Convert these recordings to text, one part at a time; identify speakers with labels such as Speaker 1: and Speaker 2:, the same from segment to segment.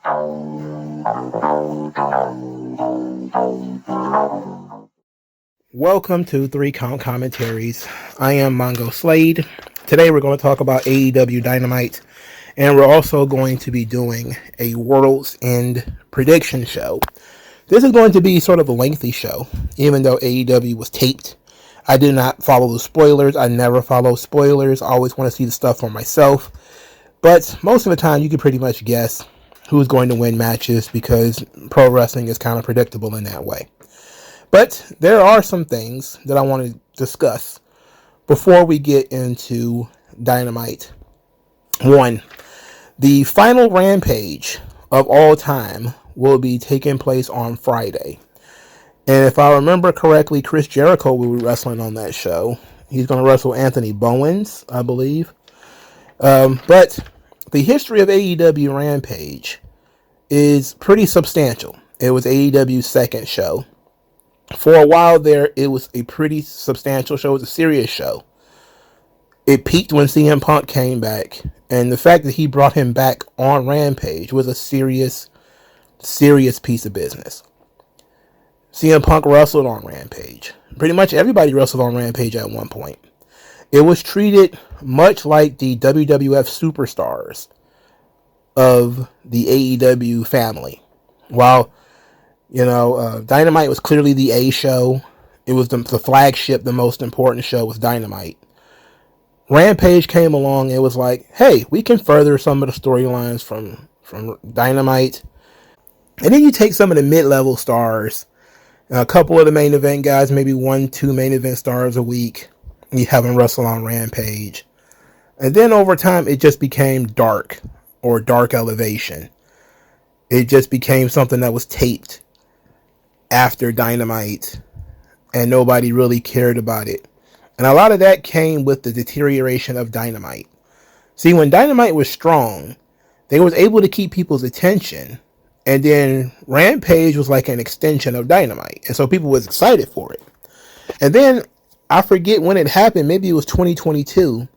Speaker 1: Welcome to 3 Count Commentaries. I am MongoSlade. Today we're going to talk about AEW Dynamite, and we're also going to be doing a World's End prediction show. This is going to be sort of a lengthy show, even though AEW was taped. I did not follow the spoilers. I never follow spoilers. I always want to see the stuff for myself. But most of the time, you can pretty much guess who's going to win matches because pro wrestling is kind of predictable in that way. But there are some things that I want to discuss before we get into Dynamite. 1. The final Rampage of all time will be taking place on Friday. And if I remember correctly, Chris Jericho will be wrestling on that show. He's going to wrestle Anthony Bowens, I believe. But the history of AEW Rampage is pretty substantial. It was AEW's second show. For a while there, it was a pretty substantial show. It was a serious show. It peaked when CM Punk came back. And the fact that he brought him back on Rampage was a serious piece of business. CM Punk wrestled on Rampage. Pretty much everybody wrestled on Rampage at one point. It was treated much like the WWF superstars of the AEW family. While Dynamite was clearly the A show. It was the flagship, the most important show was Dynamite. Rampage came along. It was like, hey, we can further some of the storylines from Dynamite. And then you take some of the mid-level stars, a couple of the main event guys, maybe 1-2 main event stars a week. You have them wrestle on Rampage. And then over time, it just became dark or dark elevation. It just became something that was taped after Dynamite, and nobody really cared about it. And a lot of that came with the deterioration of Dynamite. See, when Dynamite was strong, they was able to keep people's attention, and then Rampage was like an extension of Dynamite, and so people was excited for it. And then, I forget when it happened, maybe it was 2022,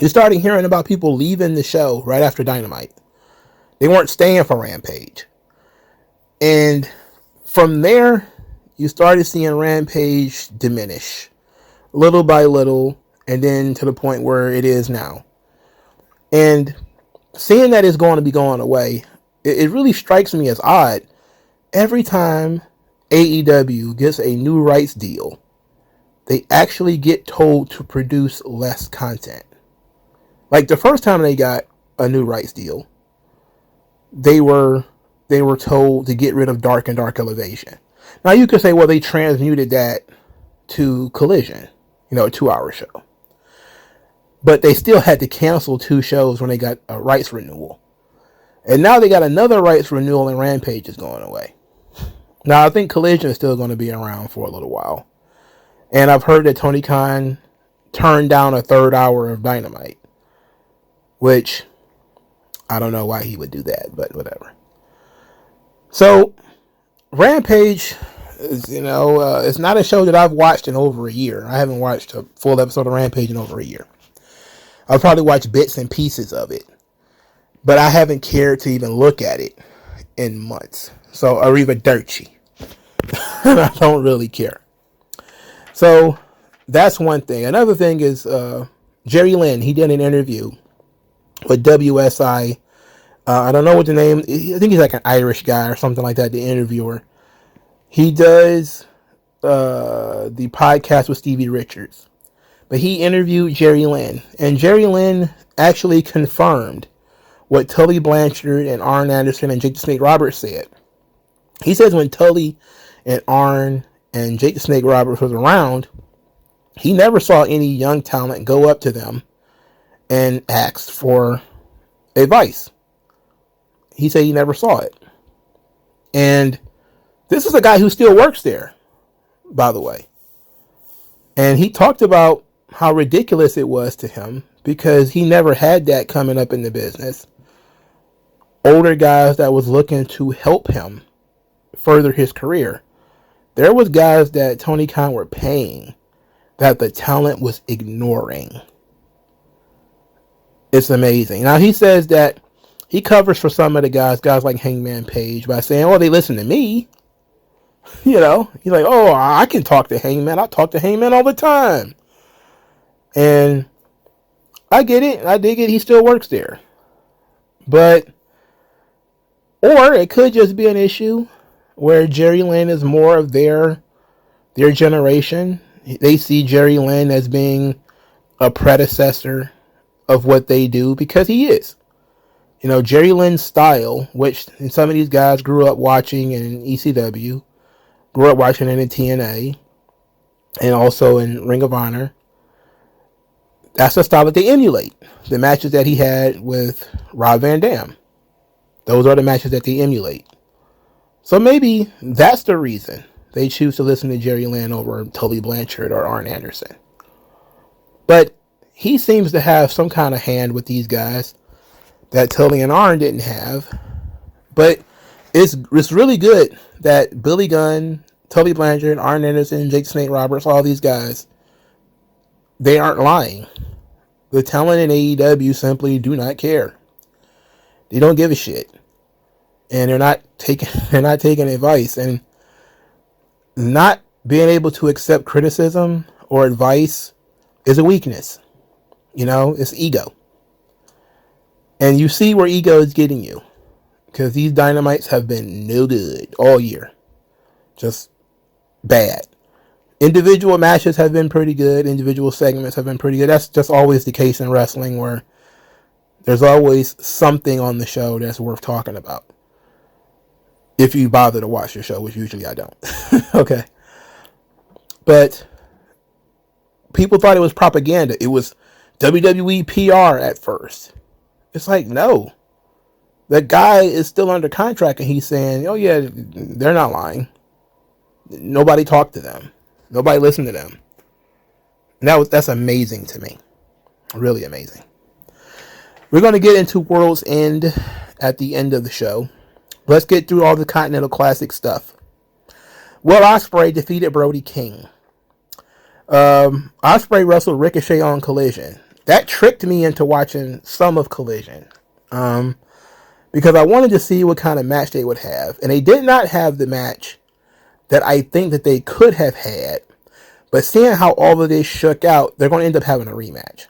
Speaker 1: you started hearing about people leaving the show right after Dynamite. They weren't staying for Rampage. And from there, you started seeing Rampage diminish little by little, and then to the point where it is now. And seeing that it's going to be going away, it really strikes me as odd. Every time AEW gets a new rights deal, they actually get told to produce less content. Like the first time they got a new rights deal, they were told to get rid of Dark and Dark Elevation. Now you could say, well, they transmuted that to Collision, a 2-hour show. But they still had to cancel 2 shows when they got a rights renewal. And now they got another rights renewal and Rampage is going away. Now I think Collision is still going to be around for a little while. And I've heard that Tony Khan turned down a 3rd hour of Dynamite. Which, I don't know why he would do that, but whatever. So, Rampage is, it's not a show that I've watched in over a year. I haven't watched a full episode of Rampage in over a year. I've probably watched bits and pieces of it, but I haven't cared to even look at it in months. So, arrivederci. I don't really care. So, that's one thing. Another thing is, Jerry Lynn, he did an interview with WSI. I don't know what the name, I think he's like an Irish guy or something like that, the interviewer. He does the podcast with Stevie Richards. But he interviewed Jerry Lynn. And Jerry Lynn actually confirmed what Tully Blanchard and Arn Anderson and Jake the Snake Roberts said. He says when Tully and Arn and Jake the Snake Roberts was around, he never saw any young talent go up to them and asked for advice. He said he never saw it. And this is a guy who still works there, by the way. And he talked about how ridiculous it was to him because he never had that coming up in the business. Older guys that was looking to help him further his career. There was guys that Tony Khan were paying that the talent was ignoring. It's amazing. Now he says that he covers for some of the guys like Hangman Page, by saying, "Oh, they listen to me." He's like, "Oh, I can talk to Hangman. I talk to Hangman all the time." And I get it. I dig it. He still works there. But, or it could just be an issue where Jerry Lynn is more of their generation. They see Jerry Lynn as being a predecessor of what they do, because he is. Jerry Lynn's style, which some of these guys grew up watching in ECW, grew up watching it in TNA, and also in Ring of Honor. That's the style that they emulate. The matches that he had with Rob Van Dam, those are the matches that they emulate. So maybe that's the reason they choose to listen to Jerry Lynn over Tully Blanchard or Arn Anderson. But he seems to have some kind of hand with these guys that Tully and Arn didn't have. But it's really good that Billy Gunn, Tully Blanchard, Arn Anderson, Jake Snake Roberts, all these guys, they aren't lying. The talent in AEW simply do not care. They don't give a shit. And they're not taking advice. And not being able to accept criticism or advice is a weakness. It's ego. And you see where ego is getting you. Because these Dynamites have been no good all year. Just bad. Individual matches have been pretty good. Individual segments have been pretty good. That's just always the case in wrestling, where there's always something on the show that's worth talking about. If you bother to watch the show, which usually I don't. Okay. But people thought it was propaganda. It was WWE PR at first. It's like, no. The guy is still under contract, and he's saying, "Oh yeah, they're not lying. Nobody talked to them. Nobody listened to them." And that's amazing to me. Really amazing. We're going to get into World's End at the end of the show. Let's get through all the Continental Classic stuff. Will Ospreay defeated Brody King. Ospreay wrestled Ricochet on Collision. That tricked me into watching some of Collision. Because I wanted to see what kind of match they would have. And they did not have the match that I think that they could have had. But seeing how all of this shook out, they're going to end up having a rematch.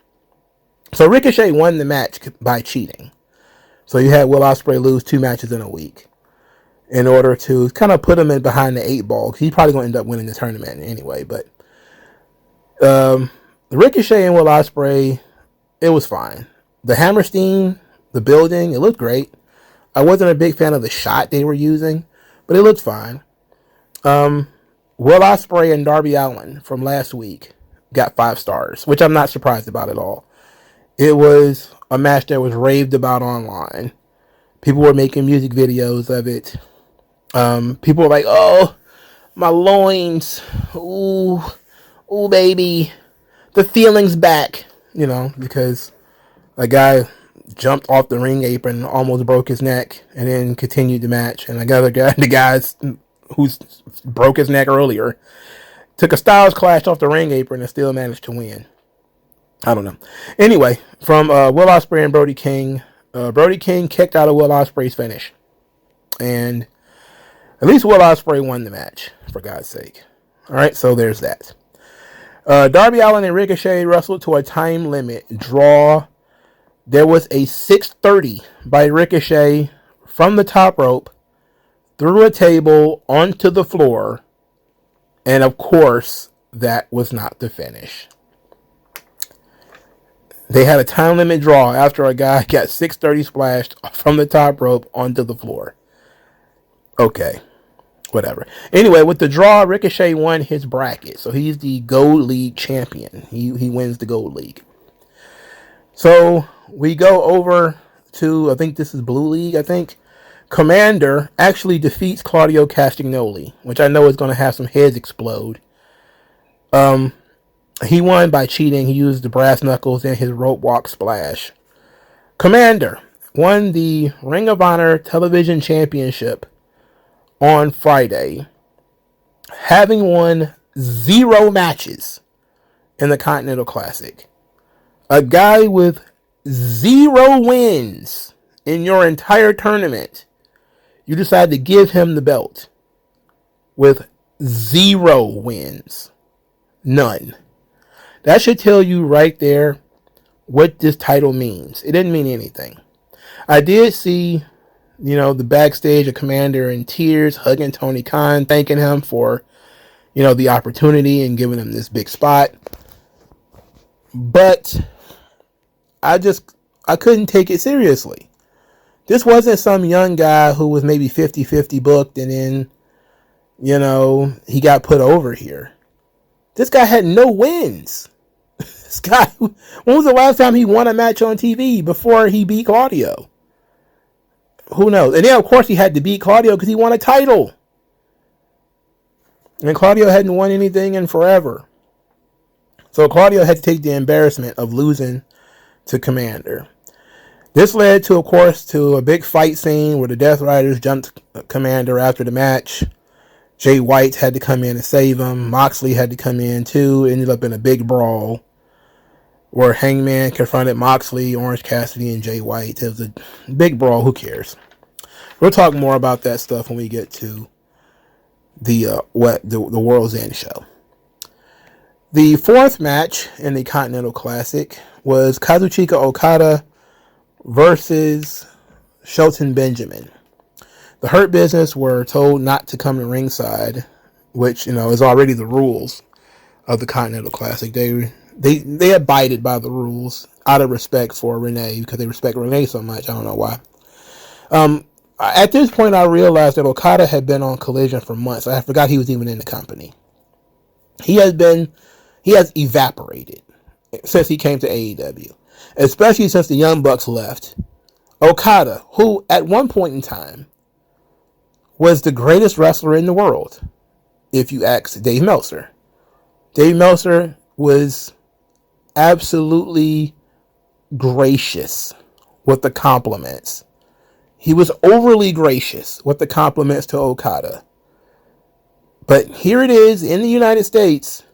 Speaker 1: So Ricochet won the match by cheating. So you had Will Ospreay lose 2 matches in a week in order to kind of put him in behind the 8 ball. He's probably going to end up winning the tournament anyway. But Ricochet and Will Ospreay, it was fine. The Hammerstein, the building, it looked great. I wasn't a big fan of the shot they were using, but it looked fine. Will Ospreay and Darby Allin from last week got 5 stars, which I'm not surprised about at all. It was a match that was raved about online. People were making music videos of it. People were like, "Oh, my loins. Ooh, baby. The feeling's back." Because a guy jumped off the ring apron, almost broke his neck, and then continued the match. And the guy who broke his neck earlier, took a Styles Clash off the ring apron and still managed to win. I don't know. Anyway, from Will Ospreay and Brody King. Brody King kicked out of Will Ospreay's finish. And at least Will Ospreay won the match, for God's sake. Alright, so there's that. Darby Allin and Ricochet wrestled to a time limit draw. There was a 630 by Ricochet from the top rope, through a table, onto the floor. And of course, that was not the finish. They had a time limit draw after a guy got 630 splashed from the top rope onto the floor. Okay, whatever. Anyway, with the draw, Ricochet won his bracket. So he's the Gold League champion. He wins the Gold League. So we go over to, I think this is Blue League, I think. Commander actually defeats Claudio Castagnoli, which I know is going to have some heads explode. He won by cheating. He used the brass knuckles and his rope walk splash. Commander won the Ring of Honor Television Championship on Friday, having won 0 matches in the Continental Classic. A guy with 0 wins in your entire tournament, you decide to give him the belt with 0 wins. None. That should tell you right there what this title means. It didn't mean anything. I did see, the backstage of Commander in tears, hugging Tony Khan, thanking him for, the opportunity and giving him this big spot. But I couldn't take it seriously. This wasn't some young guy who was maybe 50-50 booked and then, he got put over here. This guy had no wins. This guy, when was the last time he won a match on TV before he beat Claudio? Who knows? And then, of course, he had to beat Claudio because he won a title. And Claudio hadn't won anything in forever. So Claudio had to take the embarrassment of losing to Commander. This led to, of course, to a big fight scene where the Death Riders jumped Commander after the match. Jay White had to come in and save him. Moxley had to come in too. It ended up in a big brawl where Hangman confronted Moxley, Orange Cassidy, and Jay White. It was a big brawl. Who cares? We'll talk more about that stuff when we get to the World's End show. The fourth match in the Continental Classic was Kazuchika Okada versus Shelton Benjamin. The Hurt Business were told not to come to ringside, which, is already the rules of the Continental Classic. They abided by the rules out of respect for Renee, because they respect Renee so much. I don't know why. At this point, I realized that Okada had been on Collision for months. I forgot he was even in the company. He has evaporated since he came to AEW, especially since the Young Bucks left. Okada, who at one point in time was the greatest wrestler in the world, if you ask Dave Meltzer. Dave Meltzer was absolutely gracious with the compliments. He was overly gracious with the compliments to Okada. But here it is in the United States,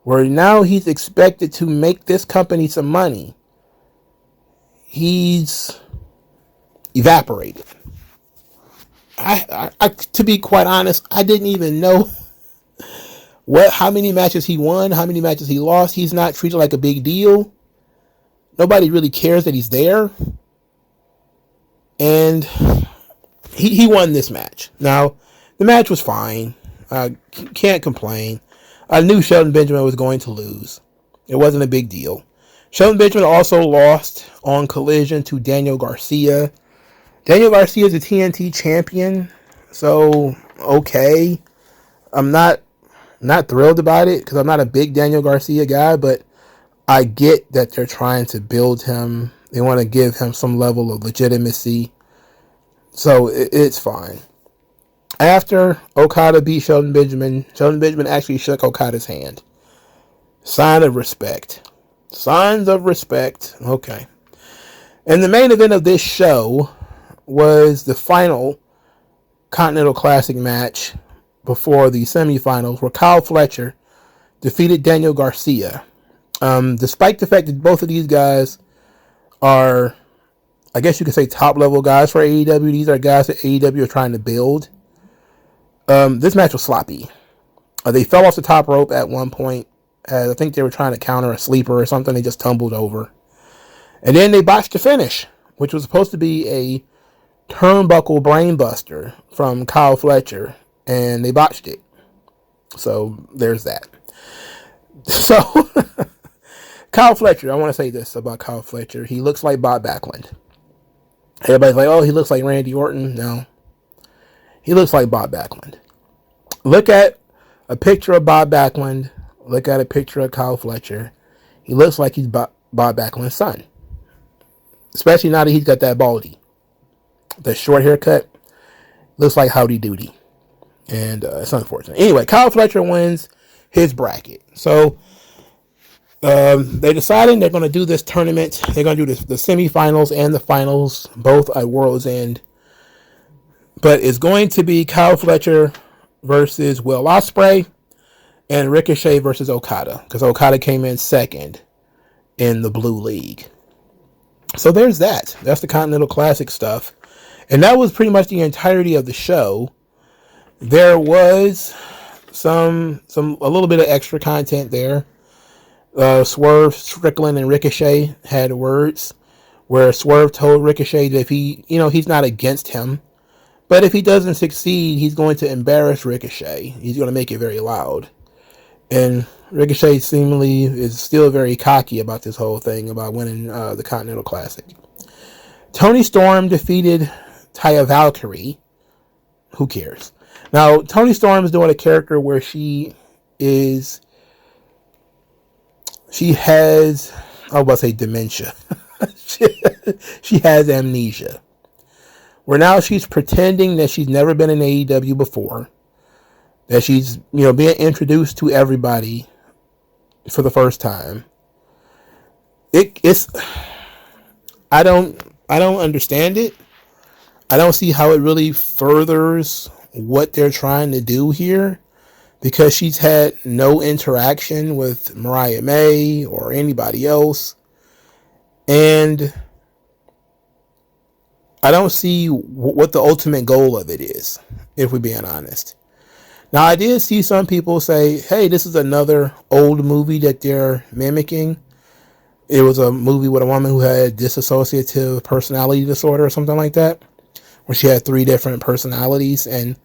Speaker 1: where now he's expected to make this company some money. He's evaporated. I to be quite honest, I didn't even know how many matches he won, how many matches he lost. He's not treated like a big deal. Nobody really cares that he's there. And he won this match. Now, the match was fine. I can't complain. I knew Shelton Benjamin was going to lose. It wasn't a big deal. Shelton Benjamin also lost on Collision to Daniel Garcia. Daniel Garcia is a TNT champion, so okay. I'm not thrilled about it because I'm not a big Daniel Garcia guy, but I get that they're trying to build him. They want to give him some level of legitimacy, so it's fine. After Okada beat Shelton Benjamin actually shook Okada's hand. Sign of respect. Signs of respect. Okay. And the main event of this show was the final Continental Classic match before the semifinals, where Kyle Fletcher defeated Daniel Garcia. Despite the fact that both of these guys are, I guess you could say, top-level guys for AEW. These are guys that AEW are trying to build. This match was sloppy. They fell off the top rope at one point. I think they were trying to counter a sleeper or something. They just tumbled over. And then they botched the finish, which was supposed to be a turnbuckle brainbuster from Kyle Fletcher, and they botched it. So there's that. So Kyle Fletcher, I want to say this about Kyle Fletcher. He looks like Bob Backlund. Everybody's like, oh, he looks like Randy Orton. No. He looks like Bob Backlund. Look at a picture of Bob Backlund. Look at a picture of Kyle Fletcher. He looks like he's Bob Backlund's son. Especially now that he's got that baldy. The short haircut. Looks like Howdy Doody. And it's unfortunate. Anyway, Kyle Fletcher wins his bracket. So they're deciding they're going to do this tournament. They're going to do the semifinals and the finals, both at World's End. But it's going to be Kyle Fletcher versus Will Ospreay and Ricochet versus Okada, because Okada came in second in the Blue League. So there's that. That's the Continental Classic stuff. And that was pretty much the entirety of the show. There was a little bit of extra content there. Swerve, Strickland, and Ricochet had words where Swerve told Ricochet that if he's not against him, but if he doesn't succeed, he's going to embarrass Ricochet. He's going to make it very loud. And Ricochet seemingly is still very cocky about this whole thing about winning the Continental Classic. Toni Storm defeated Taya Valkyrie. Who cares? Now, Toni Storm is doing a character where she has, I was about to say dementia. She has amnesia. Where now she's pretending that she's never been in AEW before. That she's, being introduced to everybody for the first time. I don't understand it. I don't see how it really furthers what they're trying to do here, because she's had no interaction with Mariah May or anybody else. And I don't see what the ultimate goal of it is, if we're being honest. Now, I did see some people say, hey, this is another old movie that they're mimicking. It was a movie with a woman who had dissociative personality disorder or something like that, where she had 3 different personalities. And,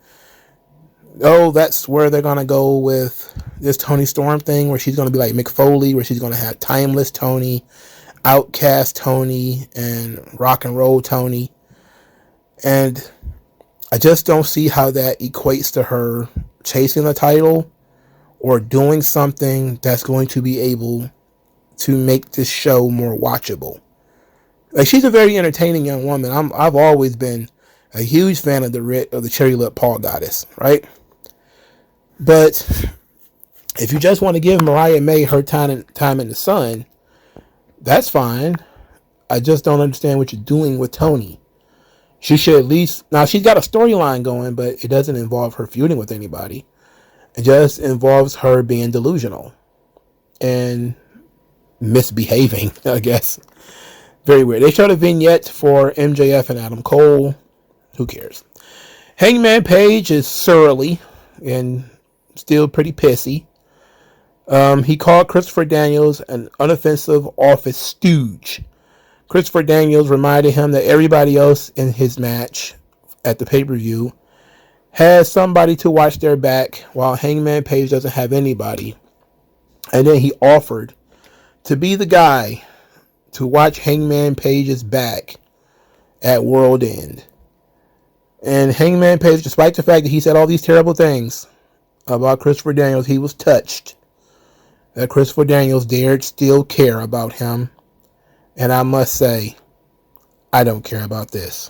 Speaker 1: that's where they're going to go with this Toni Storm thing, where she's going to be like Mick Foley, where she's going to have Timeless Tony, Outcast Tony, and Rock and Roll Tony. And I just don't see how that equates to her chasing the title or doing something that's going to be able to make this show more watchable. Like, she's a very entertaining young woman. I've always been a huge fan of the Cherry Lip Paul Goddess, right? But if you just want to give Mariah May her time in the sun, that's fine. I just don't understand what you're doing with Toni. She should at least... Now, she's got a storyline going, but it doesn't involve her feuding with anybody. It just involves her being delusional and misbehaving, I guess. Very weird. They showed a vignette for MJF and Adam Cole. Who cares? Hangman Page is surly and still pretty pissy. He called Christopher Daniels an unoffensive office stooge. Christopher Daniels reminded him that everybody else in his match at the pay-per-view has somebody to watch their back, while Hangman Page doesn't have anybody. And then he offered to be the guy to watch Hangman Page's back at World End. And Hangman Page, despite the fact that he said all these terrible things about Christopher Daniels, he was touched that Christopher Daniels dared still care about him. And I must say, I don't care about this.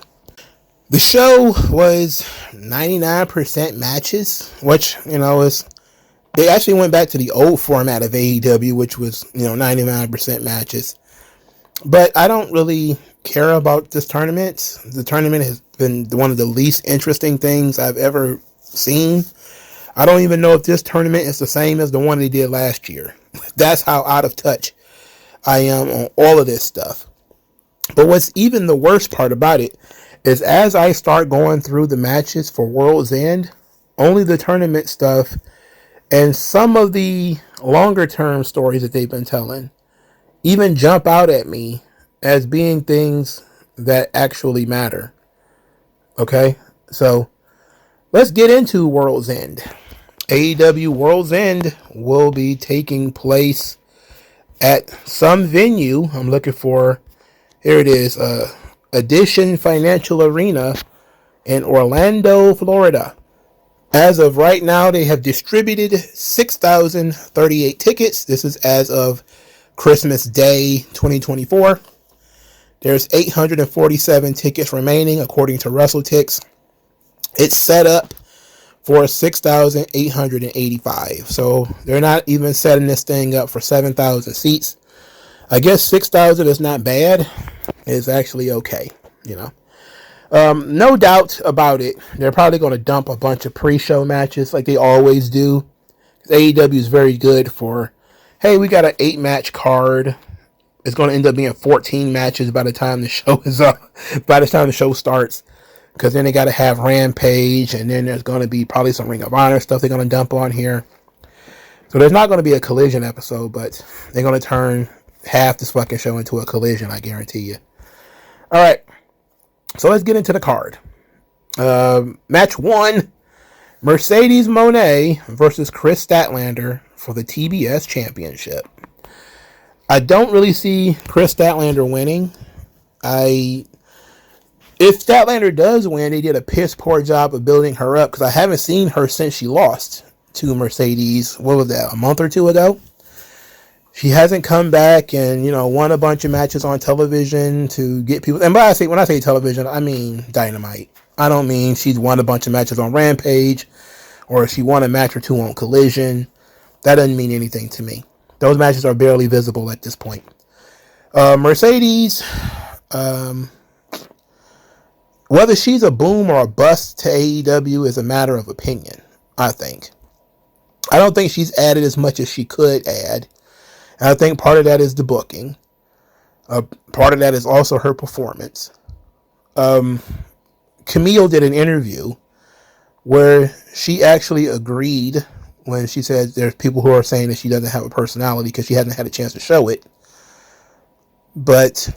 Speaker 1: The show was 99% matches, which, is... They actually went back to the old format of AEW, which was, 99% matches. But I don't really care about this tournament. The tournament has been one of the least interesting things I've ever seen. I don't even know if this tournament is the same as the one they did last year. That's how out of touch I am on all of this stuff. But what's even the worst part about it is, as I start going through the matches for World's End, only the tournament stuff and some of the longer term stories that they've been telling even jump out at me as being things that actually matter. Okay, so let's get into World's End. AEW World's End will be taking place at some venue. I'm looking for, here it is, Edition Financial Arena in Orlando, Florida. As of right now, they have distributed 6,038 tickets. This is as of Christmas Day 2024. There's 847 tickets remaining according to WrestleTix. It's set up for 6,885. So they're not even setting this thing up for 7,000 seats. I guess 6,000 is not bad. It's actually okay, No doubt about it, they're probably going to dump a bunch of pre-show matches like they always do. AEW is very good for, hey, we got an 8-match card. It's going to end up being 14 matches by the time the show is up, by the time the show starts. Because then they got to have Rampage, and then there's going to be probably some Ring of Honor stuff they're going to dump on here. So there's not going to be a Collision episode, but they're going to turn half this fucking show into a Collision, I guarantee you. All right, so let's get into the card. Match 1, Mercedes Moné versus Chris Statlander for the TBS Championship. I don't really see Chris Statlander winning. If Statlander does win, they did a piss poor job of building her up, because I haven't seen her since she lost to Mercedes. What was that, a month or two ago? She hasn't come back and, won a bunch of matches on television to get people. And when I say television, I mean Dynamite. I don't mean she's won a bunch of matches on Rampage, or she won a match or two on Collision. That doesn't mean anything to me. Those matches are barely visible at this point. Mercedes, whether she's a boom or a bust to AEW is a matter of opinion, I think. I don't think she's added as much as she could add. And I think part of that is the booking. Part of that is also her performance. Camille did an interview where she actually agreed when she said there's people who are saying that she doesn't have a personality because she hasn't had a chance to show it. But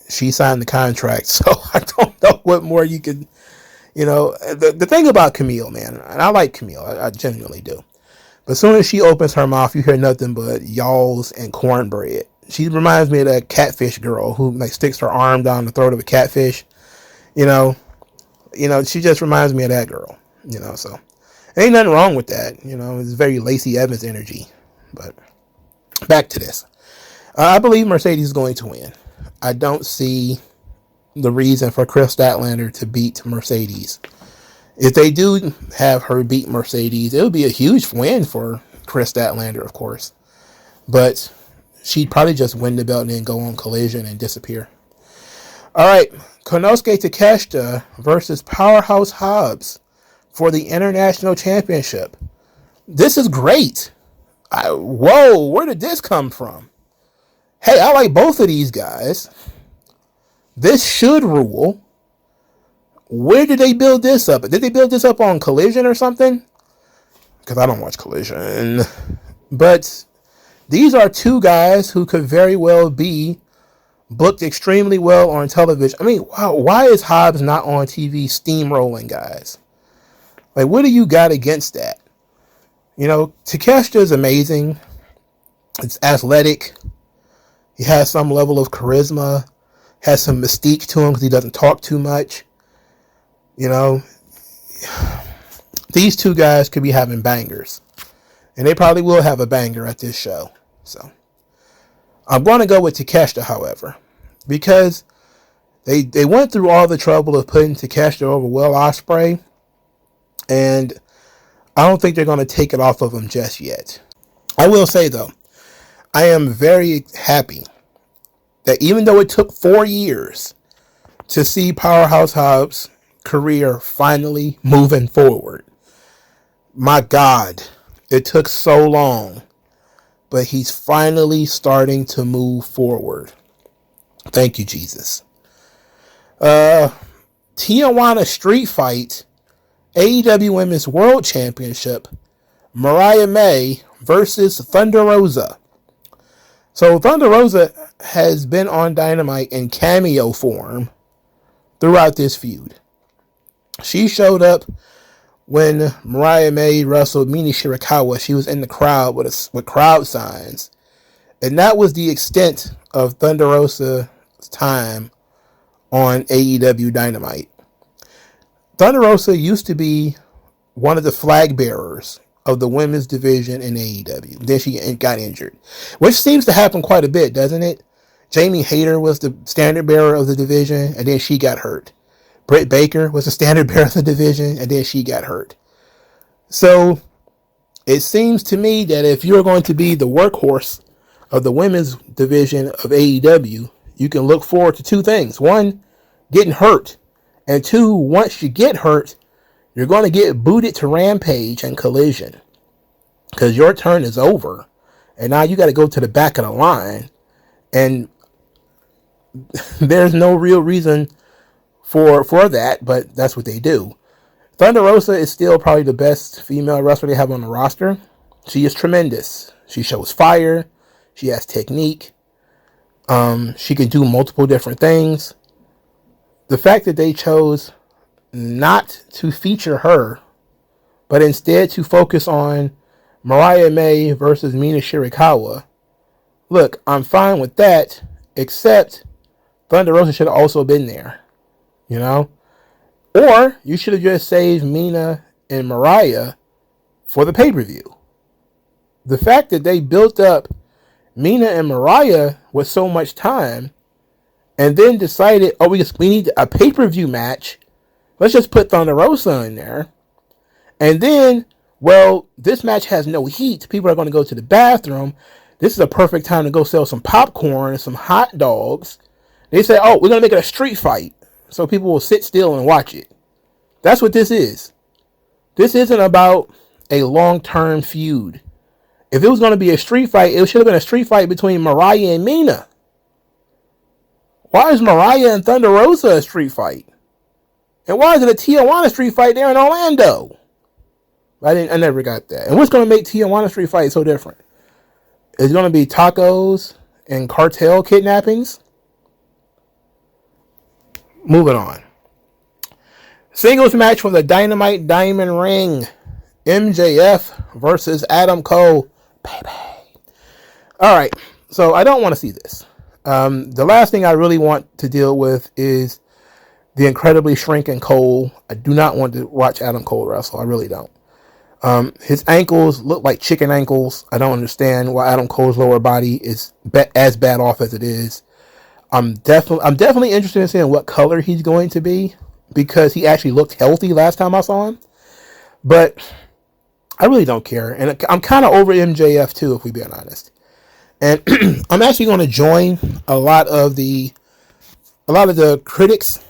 Speaker 1: she signed the contract, so I don't know what more you could, the thing about Camille, man, and I like Camille, I genuinely do. But as soon as she opens her mouth, you hear nothing but y'alls and cornbread. She reminds me of that catfish girl who sticks her arm down the throat of a catfish. She just reminds me of that girl. So ain't nothing wrong with that. It's very Lacey Evans energy. But back to this. I believe Mercedes is going to win. I don't see the reason for Chris Statlander to beat Mercedes. If they do have her beat Mercedes, it would be a huge win for Chris Statlander, of course. But she'd probably just win the belt and then go on Collision and disappear. All right, Konosuke Takeshita versus Powerhouse Hobbs for the International Championship. This is great. Whoa, where did this come from? Hey, I like both of these guys. This should rule. Where did they build this up? Did they build this up on Collision or something? Because I don't watch Collision. But these are two guys who could very well be booked extremely well on television. I mean, wow, why is Hobbs not on TV steamrolling guys? What do you got against that? Takeshita is amazing. It's athletic. He has some level of charisma. Has some mystique to him because he doesn't talk too much. These two guys could be having bangers. And they probably will have a banger at this show. So I'm going to go with Takeshita, however. Because they went through all the trouble of putting Takeshita over Will Ospreay. And I don't think they're going to take it off of him just yet. I will say, though, I am very happy that even though it took 4 years to see Powerhouse Hobbs' career finally moving forward. My God, it took so long, but he's finally starting to move forward. Thank you, Jesus. Tijuana Street Fight, AEW Women's World Championship, Mariah May versus Thunder Rosa. So Thunder Rosa has been on Dynamite in cameo form throughout this feud. She showed up when Mariah May wrestled Mini Shirakawa. She was in the crowd with crowd signs. And that was the extent of Thunder Rosa's time on AEW Dynamite. Thunder Rosa used to be one of the flag bearers of the women's division in AEW. Then she got injured, which seems to happen quite a bit, doesn't it? Jamie Hayter was the standard bearer of the division, and then she got hurt. Britt Baker was the standard bearer of the division, and then she got hurt. So it seems to me that if you're going to be the workhorse of the women's division of AEW, you can look forward to two things. One, getting hurt. And two, once you get hurt, you're going to get booted to Rampage and Collision. Because your turn is over. And now you got to go to the back of the line And there's no real reason for that, but that's what they do. Thunder Rosa is still probably the best female wrestler they have on the roster. She is tremendous. She shows fire. She has technique. She can do multiple different things. The fact that they chose not to feature her, but instead to focus on Mariah May versus Mina Shirakawa. Look, I'm fine with that, except Thunder Rosa should have also been there. You know? Or you should have just saved Mina and Mariah for the pay-per-view. The fact that they built up Mina and Mariah with so much time and then decided, oh, we need a pay-per-view match. Let's just put Thunder Rosa in there. And then, well, this match has no heat. People are going to go to the bathroom. This is a perfect time to go sell some popcorn and some hot dogs. They say, oh, we're going to make it a street fight so people will sit still and watch it. That's what this is. This isn't about a long-term feud. If it was going to be a street fight, it should have been a street fight between Mariah and Mina. Why is Mariah and Thunder Rosa a street fight? And why is it a Tijuana street fight there in Orlando? I never got that. And what's going to make Tijuana street fight so different? Is it going to be tacos and cartel kidnappings? Moving on. Singles match for the Dynamite Diamond Ring. MJF versus Adam Cole. Baby. Alright, so I don't want to see this. The last thing I really want to deal with is the incredibly shrinking Cole. I do not want to watch Adam Cole wrestle. I really don't. His ankles look like chicken ankles. I don't understand why Adam Cole's lower body is as bad off as it is. I'm definitely interested in seeing what color he's going to be, because he actually looked healthy last time I saw him. But I really don't care. And I'm kind of over MJF too, if we're being honest. And I'm actually going to join a lot of the critics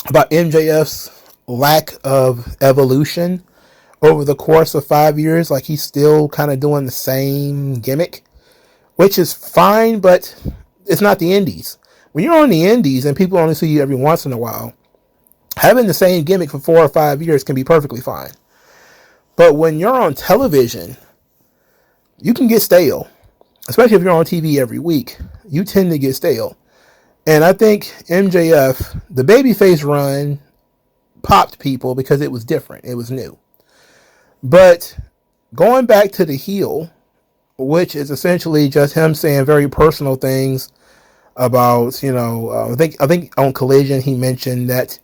Speaker 1: about MJF's lack of evolution over the course of 5 years. Like, he's still kind of doing the same gimmick, which is fine, but it's not the indies. When you're on the indies and people only see you every once in a while, having the same gimmick for 4 or 5 years can be perfectly fine. But when you're on television, you can get stale. Especially if you're on TV every week, you tend to get stale. And I think MJF, the babyface run, popped people because it was different. It was new. But going back to the heel, which is essentially just him saying very personal things about, I think on Collision he mentioned that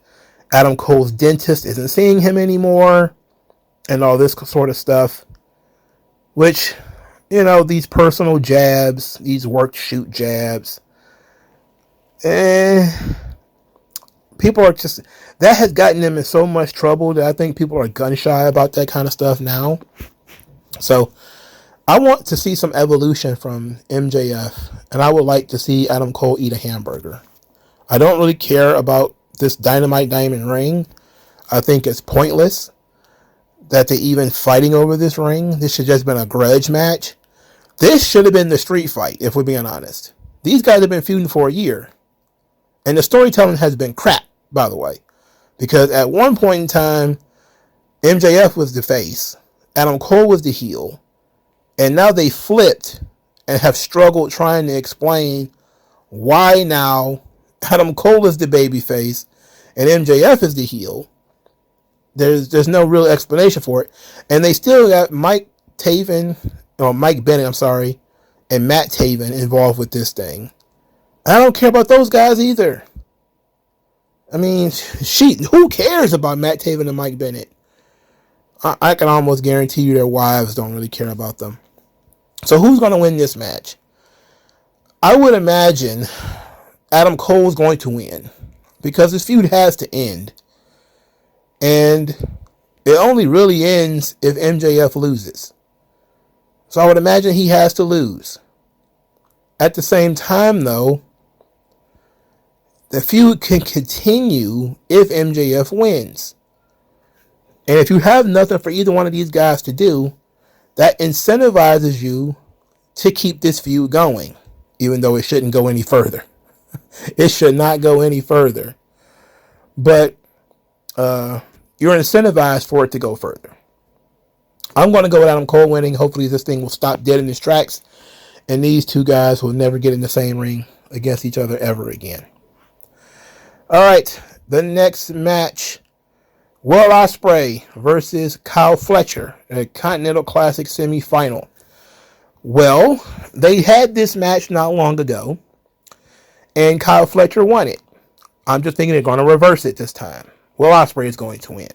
Speaker 1: Adam Cole's dentist isn't seeing him anymore and all this sort of stuff, which, these personal jabs, these work shoot jabs, people are just, that has gotten them in so much trouble that I think people are gun shy about that kind of stuff now. So I want to see some evolution from MJF, and I would like to see Adam Cole eat a hamburger. I don't really care about this Dynamite Diamond Ring. I think it's pointless that they're even fighting over this ring. This should just been a grudge match. This should have been the street fight, if we're being honest. These guys have been feuding for a year. And the storytelling has been crap, by the way. Because at one point in time, MJF was the face. Adam Cole was the heel. And now they flipped and have struggled trying to explain why now Adam Cole is the babyface and MJF is the heel. There's no real explanation for it. And they still got Mike Bennett, and Matt Taven involved with this thing. I don't care about those guys either. I mean, who cares about Matt Taven and Mike Bennett? I can almost guarantee you their wives don't really care about them. So who's going to win this match? I would imagine Adam Cole's going to win, because this feud has to end. And it only really ends if MJF loses. So I would imagine he has to lose. At the same time, though, the feud can continue if MJF wins. And if you have nothing for either one of these guys to do, that incentivizes you to keep this feud going. even though it shouldn't go any further. It should not go any further. But you're incentivized for it to go further. I'm going to go with Adam Cole winning. Hopefully this thing will stop dead in its tracks, and these two guys will never get in the same ring against each other ever again. All right, the next match, Will Ospreay versus Kyle Fletcher, a Continental Classic semifinal. Well, they had this match not long ago, and Kyle Fletcher won it. I'm just thinking they're going to reverse it this time. Will Ospreay is going to win.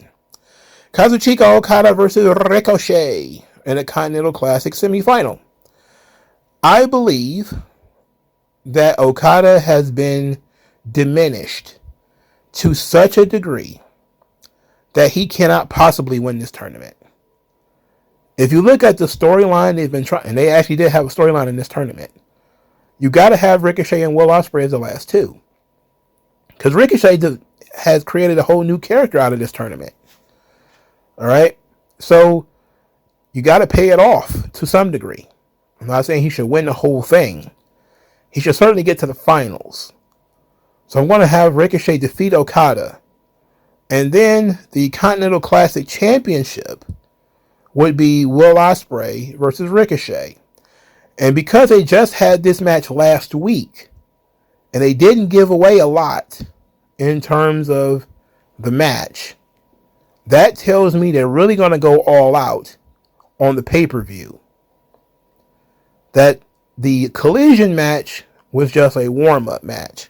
Speaker 1: Kazuchika Okada versus Ricochet in a Continental Classic semifinal. I believe that Okada has been diminished to such a degree that he cannot possibly win this tournament. If you look at the storyline they've been trying, and they actually did have a storyline in this tournament, you got to have Ricochet and Will Ospreay as the last two. Because Ricochet has created a whole new character out of this tournament. All right? So, you got to pay it off to some degree. I'm not saying he should win the whole thing. He should certainly get to the finals. So, I'm going to have Ricochet defeat Okada. And then, the Continental Classic Championship would be Will Ospreay versus Ricochet. And because they just had this match last week, and they didn't give away a lot in terms of the match, that tells me they're really going to go all out on the pay-per-view. That the Collision match was just a warm-up match.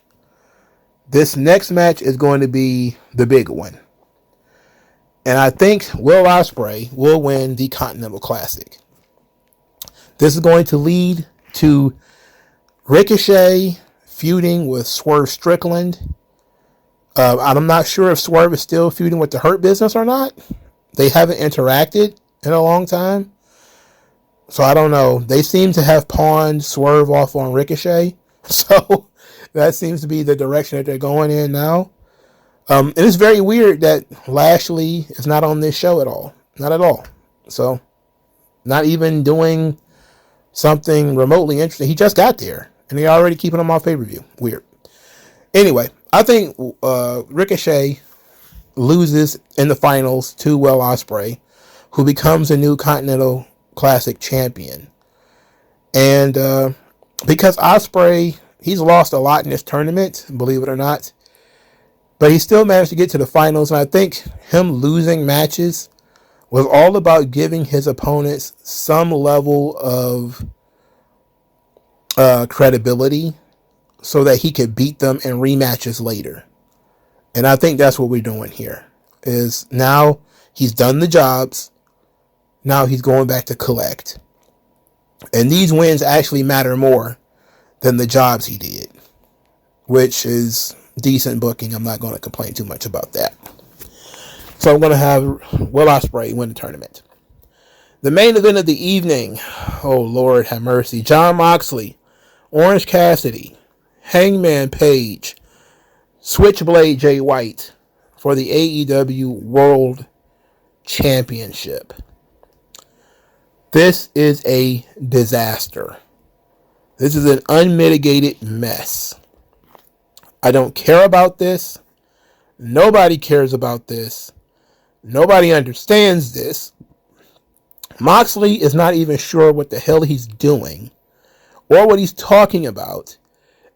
Speaker 1: This next match is going to be the big one. And I think Will Ospreay will win the Continental Classic. This is going to lead to Ricochet feuding with Swerve Strickland. I'm not sure if Swerve is still feuding with the Hurt Business or not. They haven't interacted in a long time. So I don't know. They seem to have pawned Swerve off on Ricochet. So that seems to be the direction that they're going in now. It is very weird that Lashley is not on this show at all. Not at all. So not even doing something remotely interesting. He just got there, and they're already keeping him off pay-per-view. Weird. Anyway, I think Ricochet loses in the finals to Will Ospreay, who becomes a new Continental Classic champion. And because Ospreay, he's lost a lot in this tournament, believe it or not, but he still managed to get to the finals. And I think him losing matches was all about giving his opponents some level of credibility so that he could beat them in rematches later. And I think that's what we're doing here. Is now he's done the jobs. Now he's going back to collect. And these wins actually matter more than the jobs he did, which is decent booking. I'm not going to complain too much about that. So I'm going to have Will Ospreay win the tournament. The main event of the evening, oh Lord have mercy, Jon Moxley, Orange Cassidy, Hangman Page, Switchblade Jay White for the AEW World Championship. This is a disaster. This is an unmitigated mess. I don't care about this. Nobody cares about this. Nobody understands this. Moxley is not even sure what the hell he's doing or what he's talking about,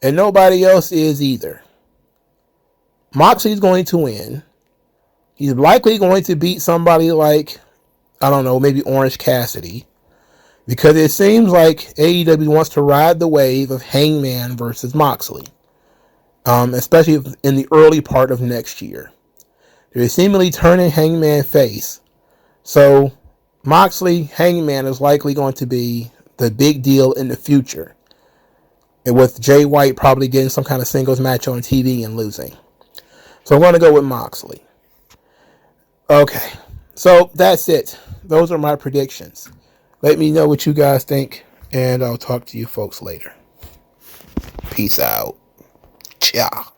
Speaker 1: and nobody else is either. Moxley's going to win. He's likely going to beat somebody like, I don't know, maybe Orange Cassidy, because it seems like AEW wants to ride the wave of Hangman versus Moxley, especially in the early part of next year. They're seemingly turning Hangman face. So Moxley, Hangman is likely going to be the big deal in the future. And with Jay White probably getting some kind of singles match on TV and losing. So I'm going to go with Moxley. Okay. So that's it. Those are my predictions. Let me know what you guys think, and I'll talk to you folks later. Peace out. Ciao.